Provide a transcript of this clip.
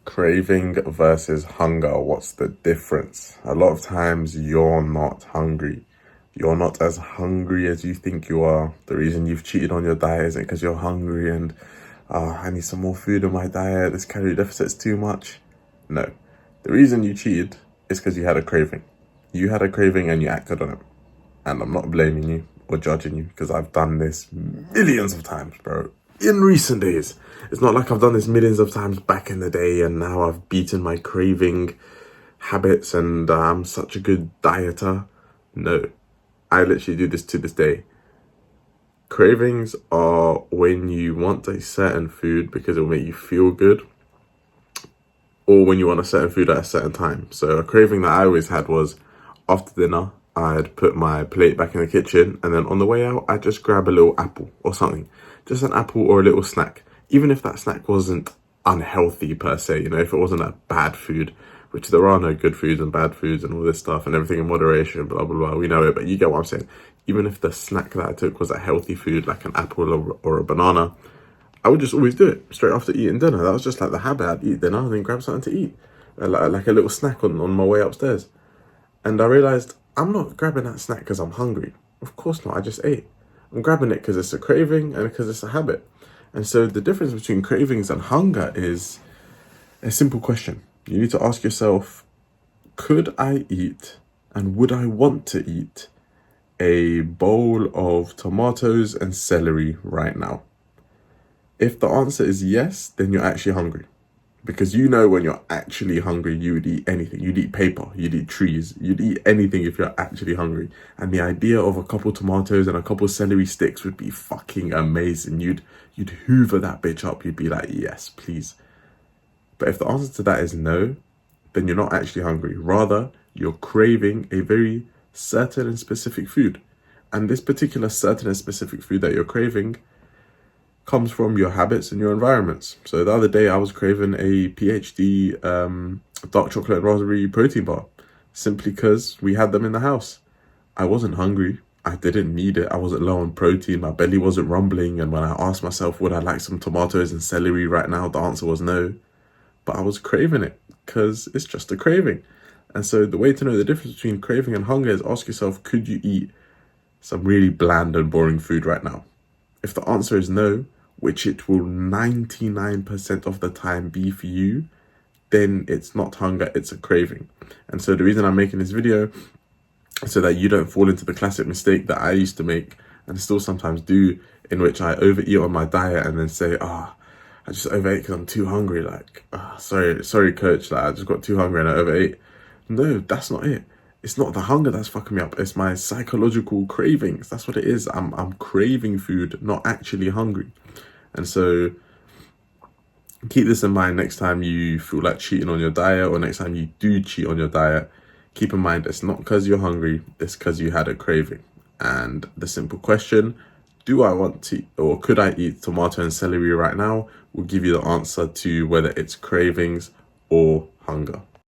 Craving versus hunger, what's the difference? A lot of times you're not hungry. You're not as hungry as you think you are. The reason you've cheated on your diet isn't because you're hungry and I need some more food in my diet, this calorie deficit's too much. No. The reason you cheated is because you had a craving. You had a craving and you acted on it. And I'm not blaming you or judging you because I've done this millions of times, bro. In recent days. It's not like I've done this millions of times back in the day and now I've beaten my craving habits and I'm such a good dieter. No, I literally do this to this day. Cravings are when you want a certain food because it will make you feel good, or when you want a certain food at a certain time. So a craving that I always had was after dinner, I'd put my plate back in the kitchen and then on the way out, I'd just grab a little apple or something. Just an apple or a little snack. Even if that snack wasn't unhealthy per se, you know, if it wasn't a bad food, which there are no good foods and bad foods and all this stuff and everything in moderation, blah, blah, blah. We know it, but you get what I'm saying. Even if the snack that I took was a healthy food, like an apple or a banana, I would just always do it straight after eating dinner. That was just like the habit. I'd eat dinner and then grab something to eat, like a little snack on my way upstairs. And I realized I'm not grabbing that snack because I'm hungry. Of course not. I just ate. I'm grabbing it because it's a craving and because it's a habit. And so the difference between cravings and hunger is a simple question. You need to ask yourself, could I eat and would I want to eat a bowl of tomatoes and celery right now? If the answer is yes, then you're actually hungry. Because you know when you're actually hungry, you would eat anything. You'd eat paper, you'd eat trees, you'd eat anything if you're actually hungry. And the idea of a couple tomatoes and a couple celery sticks would be fucking amazing. You'd hoover that bitch up. You'd be like, yes, please. But if the answer to that is no, then you're not actually hungry. Rather, you're craving a very certain and specific food. And this particular certain and specific food that you're craving comes from your habits and your environments. So the other day I was craving a PhD dark chocolate and raspberry protein bar simply because we had them in the house. I wasn't hungry. I didn't need it. I wasn't low on protein. My belly wasn't rumbling. And when I asked myself, would I like some tomatoes and celery right now? The answer was no. But I was craving it because it's just a craving. And so the way to know the difference between craving and hunger is ask yourself, could you eat some really bland and boring food right now? If the answer is no, which it will 99% of the time be for you, then it's not hunger, it's a craving. And so the reason I'm making this video is so that you don't fall into the classic mistake that I used to make and still sometimes do, in which I overeat on my diet and then say, I just overate because I'm too hungry. Like, sorry, coach, like I just got too hungry and I overate. No, that's not it. It's not the hunger that's fucking me up. It's my psychological cravings. That's what it is. I'm craving food, not actually hungry. And so keep this in mind next time you feel like cheating on your diet or next time you do cheat on your diet. Keep in mind it's not because you're hungry, it's because you had a craving. And the simple question, do I want to or could I eat tomato and celery right now, will give you the answer to whether it's cravings or hunger.